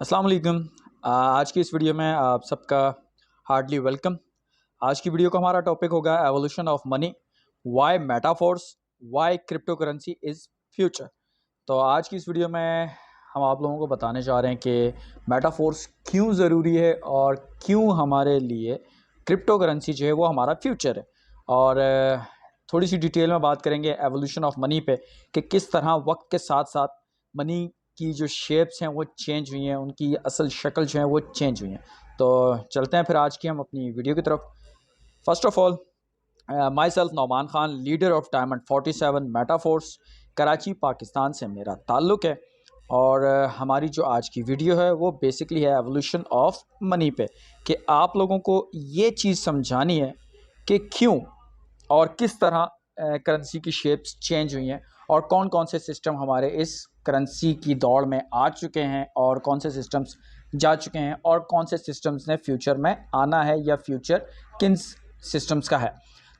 अस्सलाम वालेकुम। आज की इस वीडियो में आप सबका हार्डली वेलकम। आज की वीडियो का हमारा टॉपिक होगा evolution of money, why Metaforce, why cryptocurrency is future. तो आज की इस वीडियो में हम आप लोगों को बताने जा रहे हैं कि मेटाफोर्स क्यों ज़रूरी है और क्यों हमारे लिए क्रिप्टो करेंसी जो है वो हमारा फ्यूचर है। और थोड़ी सी डिटेल में बात करेंगे एवोल्यूशन ऑफ मनी पे कि किस तरह वक्त के साथ साथ मनी की जो शेप्स हैं वो चेंज हुई हैं, उनकी असल शक्ल जो है वो चेंज हुई हैं। तो चलते हैं फिर आज की हम अपनी वीडियो की तरफ। First of all, myself Nauman Khan, leader of diamond 47 Metaforce, Karachi Pakistan से मेरा ताल्लुक़ है। और हमारी जो आज की वीडियो है वो बेसिकली है एवोल्यूशन ऑफ मनी पे, कि आप लोगों को ये चीज़ समझानी है कि क्यों और किस तरह करेंसी की शेप्स चेंज हुई हैं और कौन कौन से सिस्टम हमारे इस करेंसी की दौड़ में आ चुके हैं और कौन से सिस्टम्स जा चुके हैं और कौन से सिस्टम्स ने फ्यूचर में आना है या फ्यूचर किन सिस्टम्स का है।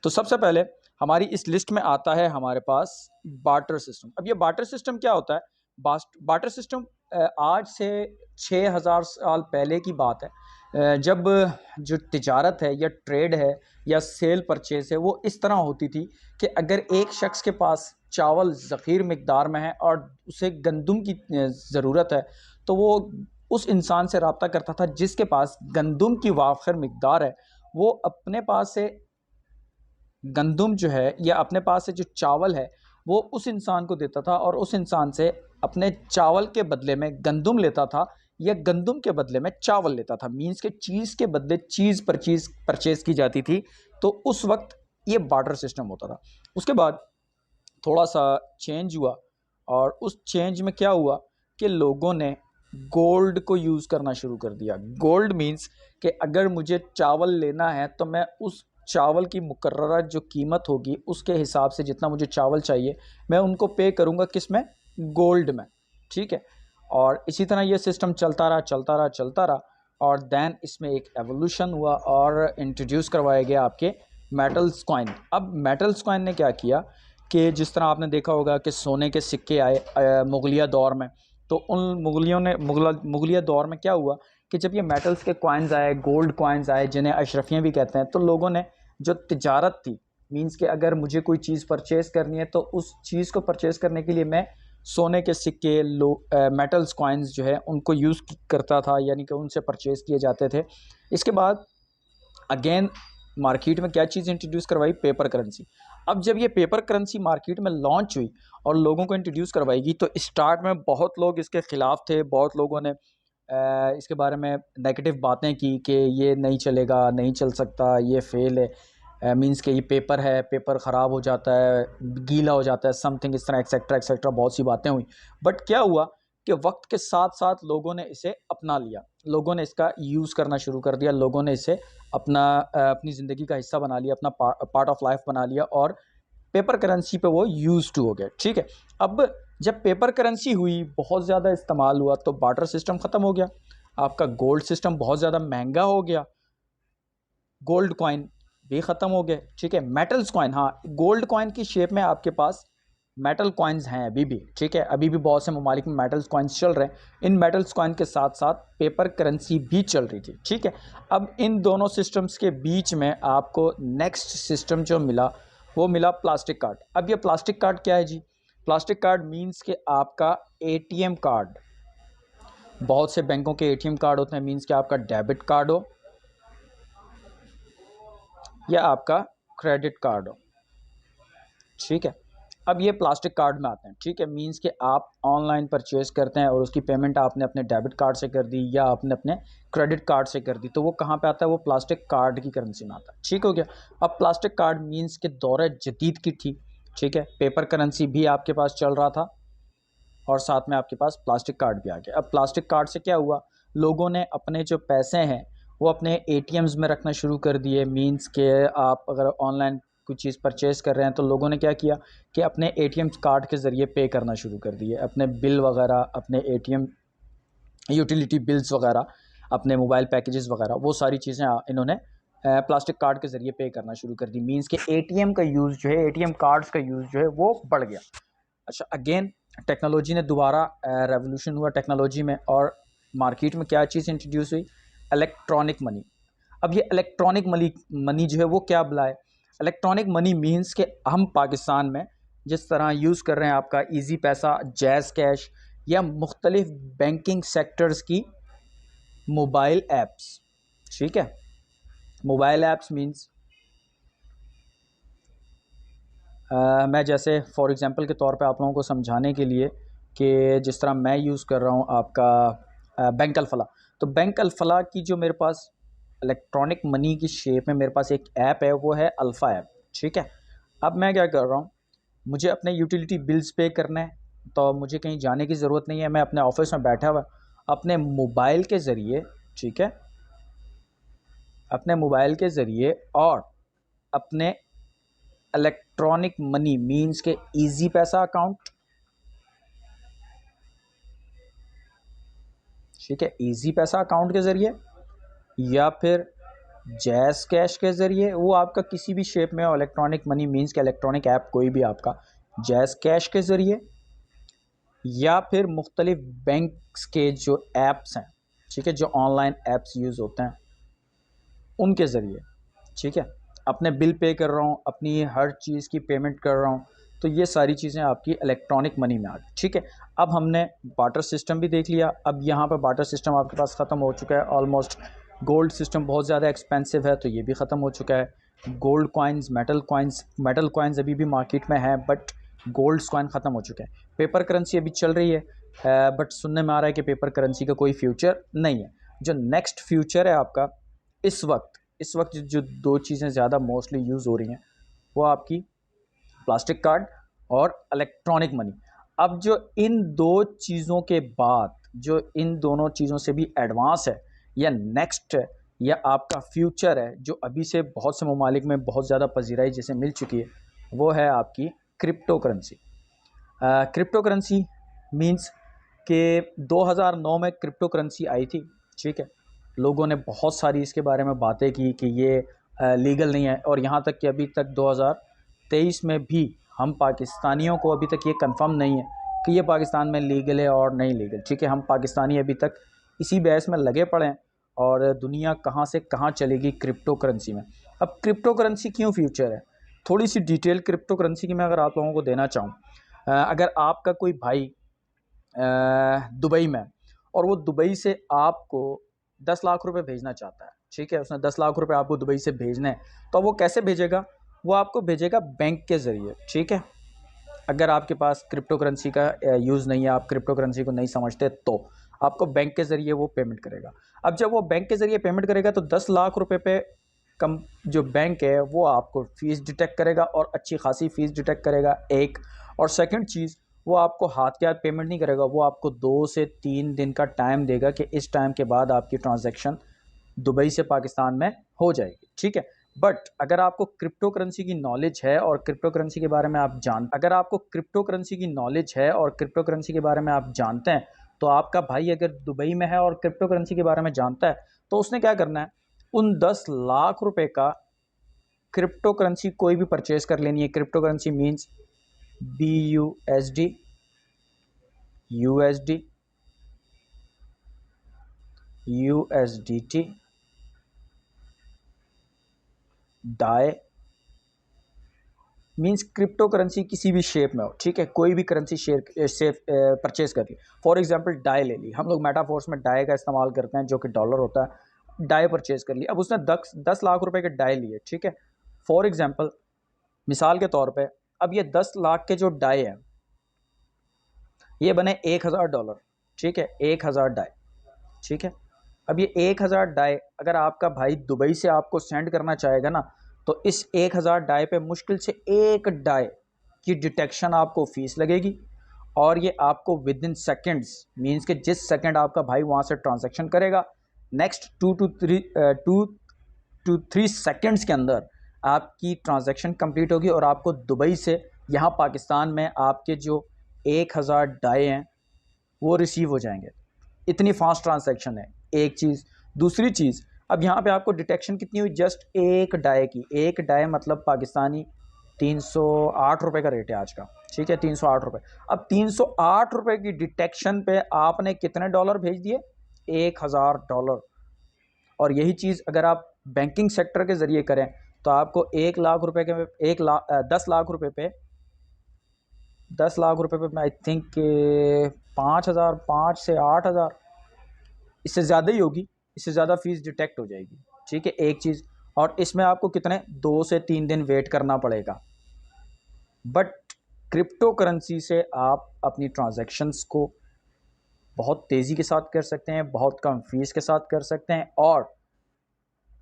तो सबसे पहले हमारी इस लिस्ट में आता है हमारे पास बार्टर सिस्टम। अब ये बार्टर सिस्टम क्या होता है? बार्टर सिस्टम आज से 6000 साल पहले की बात है, जब जो तिजारत है या ट्रेड है या सेल परचेज है वो इस तरह होती थी कि अगर एक शख्स के पास चावल ज़ख़ीर मिक़दार में है और उसे गंदुम की ज़रूरत है, तो वो उस इंसान से रब्ता करता था जिसके पास गंदुम की वाफ़िर मिक़दार है। वो अपने पास से गंदुम जो है या अपने पास से जो चावल है वो उस इंसान को देता था और उस इंसान से अपने चावल के बदले में गंदुम लेता था या गंदुम के बदले में चावल लेता था। मीन्स के चीज़ के बदले चीज़ परचेज़ की जाती थी। तो उस वक्त ये बार्टर सिस्टम होता था। उसके बाद थोड़ा सा चेंज हुआ और उस चेंज में क्या हुआ कि लोगों ने गोल्ड को यूज़ करना शुरू कर दिया। गोल्ड मीन्स कि अगर मुझे चावल लेना है तो मैं उस चावल की मुकर्ररा जो कीमत होगी उसके हिसाब से जितना मुझे चावल चाहिए मैं उनको पे करूँगा, किस में? गोल्ड में। ठीक है। और इसी तरह ये सिस्टम चलता रहा और दैन इसमें एक एवोल्यूशन हुआ और इंट्रोड्यूस करवाया गया आपके मेटल्स कॉइन। अब मेटल्स कॉइन ने क्या किया कि जिस तरह आपने देखा होगा कि सोने के सिक्के आए मुगलिया दौर में, तो उन मुगलिया दौर में क्या हुआ कि जब ये मेटल्स के कॉइन्स आए, गोल्ड कॉइन्स आए जिन्हें अशरफियाँ भी कहते हैं, तो लोगों ने जो तिजारत थी, मीन्स कि अगर मुझे कोई चीज़ परचेज़ करनी है तो उस चीज़ को परचेज़ करने के लिए मैं सोने के सिक्के मेटल्स कॉइन्स जो है उनको यूज़ करता था, यानी कि उनसे परचेज़ किए जाते थे। इसके बाद अगेन मार्केट में क्या चीज़ इंट्रोड्यूस करवाई? Paper currency. अब जब ये पेपर करेंसी मार्केट में लॉन्च हुई और लोगों को इंट्रोड्यूस करवाएगी तो स्टार्ट में बहुत लोग इसके ख़िलाफ़ थे। बहुत लोगों ने इसके बारे में नेगेटिव बातें की कि ये नहीं चलेगा, नहीं चल सकता, ये फ़ेल है। मीन्स कि ये पेपर है, पेपर ख़राब हो जाता है, गीला हो जाता है, समथिंग इस तरह एक्सेट्रा एक्सेट्रा बहुत सी बातें हुई। बट क्या हुआ कि वक्त के साथ साथ लोगों ने इसे अपना लिया, लोगों ने इसका यूज़ करना शुरू कर दिया, लोगों ने इसे अपनी ज़िंदगी का हिस्सा बना लिया, अपना पार्ट ऑफ लाइफ बना लिया और पेपर करेंसी पे वो यूज़ टू हो गए। ठीक है। अब जब पेपर करेंसी हुई, बहुत ज़्यादा इस्तेमाल हुआ तो बार्टर सिस्टम ख़त्म हो गया, आपका गोल्ड सिस्टम बहुत ज़्यादा महंगा हो गया, गोल्ड कॉइन भी ख़त्म हो गए। ठीक है। मेटल्स कॉइन, हाँ, गोल्ड कॉइन की शेप में आपके पास मेटल कॉइन्स हैं अभी भी। ठीक है। अभी भी बहुत से ममालिक में मेटल्स कॉइन्स चल रहे हैं। इन मेटल्स कॉइन के साथ साथ पेपर करेंसी भी चल रही थी। ठीक है। अब इन दोनों सिस्टम्स के बीच में आपको नेक्स्ट सिस्टम जो मिला वो मिला प्लास्टिक कार्ड। अब ये प्लास्टिक कार्ड क्या है जी? प्लास्टिक कार्ड मीन्स कि आपका एटीएम कार्ड, बहुत से बैंकों के एटीएम कार्ड होते हैं, मीन्स कि आपका डेबिट कार्ड हो या आपका क्रेडिट कार्ड हो। ठीक है। अब ये प्लास्टिक कार्ड में आते हैं। ठीक है। मीन्स कि आप ऑनलाइन परचेज करते हैं और उसकी पेमेंट आपने अपने डेबिट कार्ड से कर दी या आपने अपने क्रेडिट कार्ड से कर दी, तो वो कहाँ पे आता है? वो प्लास्टिक कार्ड की करेंसी में आता है। ठीक हो गया। अब प्लास्टिक कार्ड मीन्स के दौर जदीद की थी। ठीक है। पेपर करेंसी भी आपके पास चल रहा था और साथ में आपके पास प्लास्टिक कार्ड भी आ गया। अब प्लास्टिक कार्ड से क्या हुआ? लोगों ने अपने जो पैसे हैं वो अपने एटीएम्स में रखना शुरू कर दिए। मीन्स के आप अगर ऑनलाइन कुछ चीज़ परचेज़ कर रहे हैं तो लोगों ने क्या किया कि अपने एटीएम कार्ड के ज़रिए पे करना शुरू कर दिए, अपने बिल वगैरह, अपने एटीएम यूटिलिटी बिल्स वगैरह, अपने मोबाइल पैकेजेस वगैरह, वो सारी चीज़ें इन्होंने प्लास्टिक कार्ड के ज़रिए पे करना शुरू कर दी। मीन्स के एटीएम का यूज़ जो है, एटीएम कार्ड्स का यूज़ जो है वो बढ़ गया। अच्छा, अगेन टेक्नोलॉजी ने दोबारा रेवोल्यूशन हुआ टेक्नोलॉजी में और मार्केट में क्या चीज़ इंट्रोड्यूस हुई? Electronic money. अब ये इलेक्ट्रॉनिक मनी जो है वो क्या बुलाए? इलेक्ट्रॉनिक मनी मीन्स कि हम पाकिस्तान में जिस तरह यूज़ कर रहे हैं आपका ईजी पैसा, जैज़ कैश या मुख्तलिफ बैंकिंग सेक्टर्स की मोबाइल ऐप्स, ठीक है। मोबाइल ऐप्स मीन्स मैं जैसे फॉर एग्ज़ाम्पल के तौर पे आप लोगों को समझाने के लिए कि जिस तरह मैं यूज़ कर रहा हूँ आपका बैंक अल-फलाह, तो बैंक अल-फलाह की जो मेरे पास इलेक्ट्रॉनिक मनी की शेप में मेरे पास एक ऐप है, वो है अल्फ़ा ऐप, ठीक है। अब मैं क्या कर रहा हूँ, मुझे अपने यूटिलिटी बिल्स पे करने हैं, तो मुझे कहीं जाने की ज़रूरत नहीं है, मैं अपने ऑफिस में बैठा हुआ अपने मोबाइल के ज़रिए, ठीक है, अपने मोबाइल के ज़रिए और अपने इलेक्ट्रॉनिक मनी मीन्स के इजी पैसा अकाउंट, ठीक है, इजी पैसा अकाउंट के ज़रिए या फिर जैज़ कैश के ज़रिए, वो आपका किसी भी शेप में हो, इलेक्ट्रॉनिक मनी मीन्स के इलेक्ट्रॉनिक ऐप कोई भी आपका, जैज़ कैश के ज़रिए या फिर मुख्तलिफ बैंक्स के जो ऐप्स हैं, ठीक है, जो ऑनलाइन ऐप्स यूज़ होते हैं उनके ज़रिए, ठीक है। अपने बिल पे कर रहा हूँ, अपनी हर चीज़ की पेमेंट कर रहा हूँ, तो ये सारी चीज़ें आपकी इलेक्ट्रॉनिक मनी में आ गई, ठीक है। अब हमने बार्टर सिस्टम भी देख लिया। अब यहाँ पर बार्टर सिस्टम आपके पास ख़त्म हो चुका है ऑलमोस्ट। गोल्ड सिस्टम बहुत ज़्यादा एक्सपेंसिव है, तो ये भी ख़त्म हो चुका है। गोल्ड कॉइन्स, मेटल कॉइन्स अभी भी मार्केट में हैं, बट गोल्ड कॉइन ख़त्म हो चुके हैं। पेपर करेंसी अभी चल रही है, बट सुनने में आ रहा है कि पेपर करेंसी का कोई फ्यूचर नहीं है। जो नेक्स्ट फ्यूचर है आपका इस वक्त जो दो चीज़ें ज़्यादा मोस्टली यूज़ हो रही हैं, वो आपकी प्लास्टिक कार्ड और इलेक्ट्रॉनिक मनी। अब जो इन दो चीज़ों के बाद, जो इन दोनों चीज़ों से भी एडवांस है या नेक्स्ट है या आपका फ्यूचर है, जो अभी से बहुत से ममालिक में बहुत ज़्यादा पजीराई जैसे मिल चुकी है, वो है आपकी crypto currency. Crypto currency means कि 2009 में क्रिप्टो करेंसी आई थी, ठीक है। लोगों ने बहुत सारी इसके बारे में बातें की कि ये लीगल नहीं है, और यहाँ तक कि अभी तक 2023 में भी हम पाकिस्तानियों को अभी तक ये कंफर्म नहीं है कि ये पाकिस्तान में लीगल है और नहीं लीगल, ठीक है। हम पाकिस्तानी अभी तक इसी बहस में लगे पड़े हैं, और दुनिया कहाँ से कहाँ चलेगी क्रिप्टो करेंसी में। अब क्रिप्टो करेंसी क्यों फ्यूचर है, थोड़ी सी डिटेल क्रिप्टो करेंसी की मैं अगर आप लोगों को देना चाहूँ, अगर आपका कोई भाई दुबई में, और वो दुबई से आपको 10 लाख रुपए भेजना चाहता है, ठीक है, उसने 10 लाख रुपए आपको दुबई से भेजने हैं, तो वो कैसे भेजेगा? वो आपको भेजेगा बैंक के ज़रिए, ठीक है। अगर आपके पास क्रिप्टो करेंसी का यूज़ नहीं है, आप क्रिप्टो करेंसी को नहीं समझते, तो आपको बैंक के ज़रिए वो पेमेंट करेगा। अब जब वो बैंक के ज़रिए पेमेंट करेगा, तो 10 लाख रुपए पे कम जो बैंक है वो आपको फ़ीस डिटेक्ट करेगा, और अच्छी खासी फ़ीस डिटेक्ट करेगा, एक। और सेकंड चीज़, वो आपको हाथ के हाथ पेमेंट नहीं करेगा, वो आपको 2 से 3 दिन का टाइम देगा कि इस टाइम के बाद आपकी ट्रांजैक्शन दुबई से पाकिस्तान में हो जाएगी, ठीक है। बट अगर आपको क्रिप्टो करेंसी की नॉलेज है और क्रिप्टो करेंसी के बारे में आप अगर आपको क्रिप्टो करेंसी की नॉलेज है और क्रिप्टो करेंसी के बारे में आप जानते हैं, तो आपका भाई अगर दुबई में है और क्रिप्टो करेंसी के बारे में जानता है, तो उसने क्या करना है, उन 10 लाख रुपए का क्रिप्टो करेंसी कोई भी परचेज कर लेनी है। Cryptocurrency means BUSD, USD, USDT, Dai, means cryptocurrency किसी भी शेप में हो, ठीक है, कोई भी करेंसी शेप परचेज कर ली। फॉर एग्जांपल डाई ले ली, हम लोग मेटाफोर्स में डाई का इस्तेमाल करते हैं, जो कि डॉलर होता है। डाई परचेज कर ली, अब उसने 10 लाख रुपए के डाई लिए, ठीक है। फॉर एग्जांपल, मिसाल के तौर पे, अब ये 10 लाख के जो डाई हैं, ये बने $1000, ठीक है, 1000 डाई, ठीक है। अब ये 1000 डाई अगर आपका भाई दुबई से आपको सेंड करना चाहेगा ना, तो इस 1000 डाई पे मुश्किल से एक डाई की डिटेक्शन आपको फीस लगेगी, और ये आपको विद इन सेकेंड्स, मीन्स कि जिस सेकंड आपका भाई वहाँ से ट्रांजैक्शन करेगा, नेक्स्ट 2 to 3 सेकेंड्स के अंदर आपकी ट्रांजैक्शन कंप्लीट होगी, और आपको दुबई से यहाँ पाकिस्तान में आपके जो 1000 डाई हैं वो रिसीव हो जाएंगे। इतनी फास्ट ट्रांजैक्शन है, एक चीज़। दूसरी चीज़, अब यहाँ पे आपको डिटेक्शन कितनी हुई, जस्ट एक डाई की। एक डाई मतलब पाकिस्तानी 308 रुपये का रेट है आज का, ठीक है, 308 रुपये। अब 308 रुपये की डिटेक्शन पे आपने कितने डॉलर भेज दिए? $1000। और यही चीज़ अगर आप बैंकिंग सेक्टर के ज़रिए करें तो आपको 1 लाख रुपए के 10 लाख रुपए पे 10 लाख रुपए पे आई थिंक 5,000 5 से 8,000, इससे ज़्यादा ही होगी, इससे ज़्यादा फीस डिटेक्ट हो जाएगी। ठीक है, एक चीज़। और इसमें आपको कितने 2 से 3 दिन वेट करना पड़ेगा। बट क्रिप्टो करेंसी से आप अपनी ट्रांजैक्शंस को बहुत तेज़ी के साथ कर सकते हैं, बहुत कम फीस के साथ कर सकते हैं और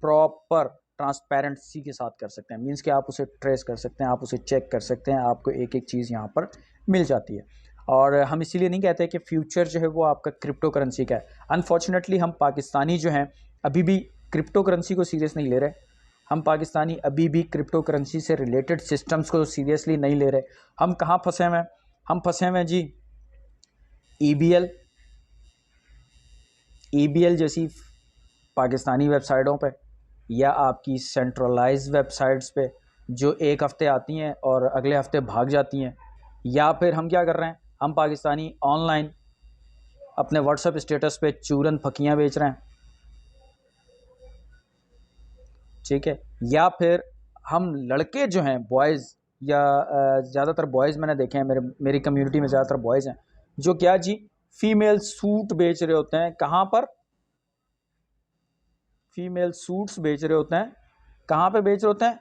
प्रॉपर ट्रांसपेरेंसी के साथ कर सकते हैं। मींस कि आप उसे ट्रेस कर सकते हैं, आप उसे चेक कर सकते हैं, आपको एक एक चीज़ यहाँ पर मिल जाती है। और हम इसीलिए नहीं कहते कि फ्यूचर जो है वो आपका क्रिप्टो करेंसी का है। अनफॉर्चुनेटली हम पाकिस्तानी जो हैं अभी भी क्रिप्टो करेंसी को सीरियस नहीं ले रहे। हम पाकिस्तानी अभी भी क्रिप्टो करेंसी से रिलेटेड सिस्टम्स को सीरियसली नहीं ले रहे। हम कहाँ फंसे हुए हैं? हम फंसे हुए हैं जी EBL जैसी पाकिस्तानी वेबसाइटों पे या आपकी सेंट्रलाइज वेबसाइट्स पे जो एक हफ़्ते आती हैं और अगले हफ्ते भाग जाती हैं। या फिर हम क्या कर रहे हैं, हम पाकिस्तानी ऑनलाइन अपने व्हाट्सएप स्टेटस पे चूरन फकियाँ बेच रहे हैं। ठीक है, या फिर हम लड़के जो हैं बॉयज़ या ज़्यादातर बॉयज़ मैंने देखे हैं, मेरी कम्युनिटी में ज़्यादातर बॉयज़ हैं जो क्या जी फीमेल सूट बेच रहे होते हैं। कहाँ पर? फीमेल सूट्स बेच रहे होते हैं। कहाँ पे बेच रहे होते हैं?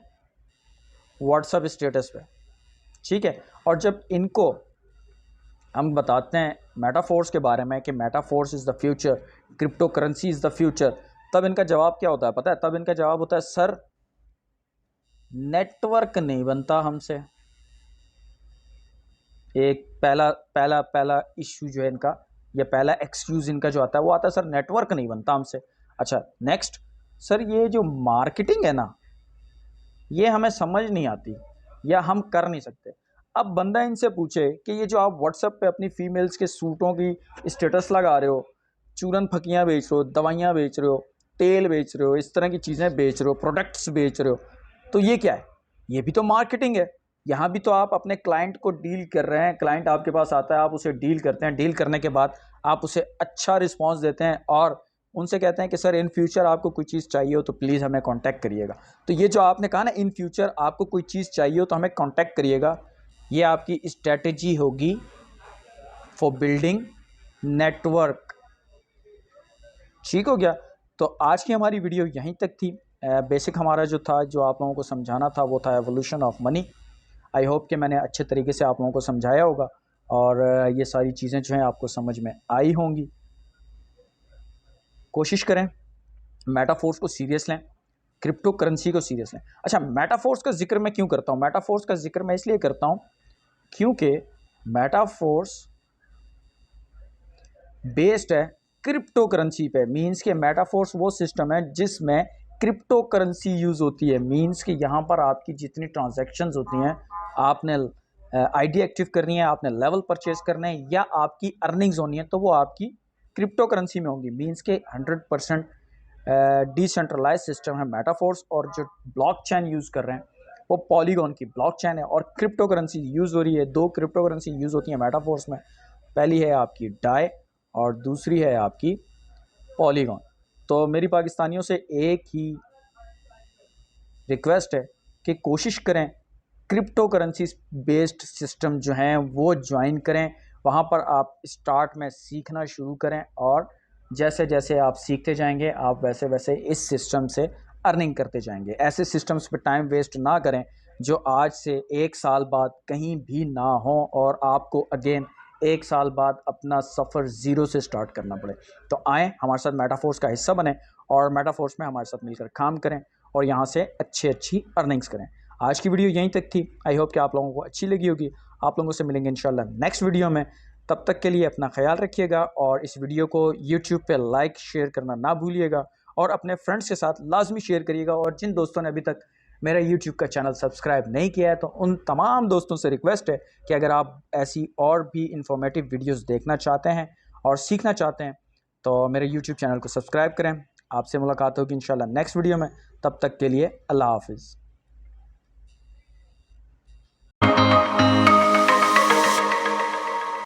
व्हाट्सएप स्टेटस पे। ठीक है, और जब इनको हम बताते हैं मेटाफोर्स के बारे में कि Metaforce is the future, cryptocurrency is the future, तब इनका जवाब क्या होता है पता है? तब इनका जवाब होता है सर नेटवर्क नहीं बनता हमसे। एक पहला इश्यू जो है इनका, या पहला एक्सक्यूज़ इनका जो आता है वो आता है सर नेटवर्क नहीं बनता हमसे। अच्छा, नेक्स्ट, सर ये जो मार्केटिंग है ना ये हमें समझ नहीं आती या हम कर नहीं सकते। अब बंदा इनसे पूछे कि ये जो आप व्हाट्सएप पे अपनी फीमेल्स के सूटों की स्टेटस लगा रहे हो, चूरन फकियाँ बेच रहे हो, दवाइयाँ बेच रहे हो, तेल बेच रहे हो, इस तरह की चीज़ें बेच रहे हो, प्रोडक्ट्स बेच रहे हो, तो ये क्या है? ये भी तो मार्केटिंग है। यहाँ भी तो आप अपने क्लाइंट को डील कर रहे हैं। क्लाइंट आपके पास आता है, आप उसे डील करते हैं, डील करने के बाद आप उसे अच्छा रिस्पॉन्स देते हैं और उनसे कहते हैं कि सर इन फ्यूचर आपको कोई चीज़ चाहिए हो तो प्लीज़ हमें कांटेक्ट करिएगा। तो ये जो आपने कहा ना इन फ्यूचर आपको कोई चीज़ चाहिए हो तो हमें कांटेक्ट करिएगा, ये आपकी स्ट्रेटजी होगी फॉर बिल्डिंग नेटवर्क। ठीक हो गया? तो आज की हमारी वीडियो यहीं तक थी। बेसिक हमारा जो था, जो आप लोगों को समझाना था वो था evolution of money. I hope कि मैंने अच्छे तरीके से आप लोगों को समझाया होगा और ये सारी चीज़ें जो हैं आपको समझ में आई होंगी। कोशिश करें मेटाफोर्स को सीरियस लें, क्रिप्टो करेंसी को सीरियस लें। अच्छा, मेटाफोर्स का जिक्र मैं क्यों करता हूँ? मेटाफोर्स का जिक्र मैं इसलिए करता हूँ क्योंकि मेटाफोर्स बेस्ड है क्रिप्टो करेंसी पे। मींस के मेटाफोर्स वो सिस्टम है जिसमें क्रिप्टो करेंसी यूज़ होती है। मींस कि यहाँ पर आपकी जितनी ट्रांजैक्शंस होती हैं, आपने आईडी एक्टिव करनी है, आपने लेवल परचेज करना है या आपकी अर्निंग्स होनी है तो वो आपकी क्रिप्टो करेंसी में होंगी। मींस के 100% डिसेंट्रलाइज सिस्टम है मेटाफोर्स। और जो ब्लॉकचेन यूज़ कर रहे हैं वो पॉलीगॉन की ब्लॉकचेन है और क्रिप्टो करेंसी यूज़ हो रही है। 2 क्रिप्टो करेंसी यूज़ होती है मेटाफोर्स में। पहली है आपकी डाई और दूसरी है आपकी पॉलीगॉन। तो मेरी पाकिस्तानियों से एक ही रिक्वेस्ट है कि कोशिश करें क्रिप्टो करेंसी बेस्ड सिस्टम जो हैं वो ज्वाइन करें। वहाँ पर आप स्टार्ट में सीखना शुरू करें और जैसे जैसे आप सीखते जाएंगे आप वैसे वैसे इस सिस्टम से अर्निंग करते जाएंगे। ऐसे सिस्टम्स पे टाइम वेस्ट ना करें जो आज से 1 साल बाद कहीं भी ना हो और आपको अगेन 1 साल बाद अपना सफ़र ज़ीरो से स्टार्ट करना पड़े। तो आएँ हमारे साथ मेटाफोर्स का हिस्सा बने और मेटाफोर्स में हमारे साथ मिलकर काम करें और यहाँ से अच्छी अर्निंग्स करें। आज की वीडियो यहीं तक थी। आई होप कि आप लोगों को अच्छी लगी होगी। आप लोगों से मिलेंगे इंशाल्लाह नेक्स्ट वीडियो में। तब तक के लिए अपना ख्याल रखिएगा और इस वीडियो को यूट्यूब पे लाइक शेयर करना ना भूलिएगा और अपने फ्रेंड्स के साथ लाजमी शेयर करिएगा। और जिन दोस्तों ने अभी तक मेरा यूट्यूब का चैनल सब्सक्राइब नहीं किया है तो उन तमाम दोस्तों से रिक्वेस्ट है कि अगर आप ऐसी और भी इंफॉर्मेटिव वीडियोज़ देखना चाहते हैं और सीखना चाहते हैं तो मेरे यूट्यूब चैनल को सब्सक्राइब करें। आपसे मुलाकात होगी इंशाल्लाह नेक्स्ट वीडियो में। तब तक के लिए अल्लाह हाफिज़।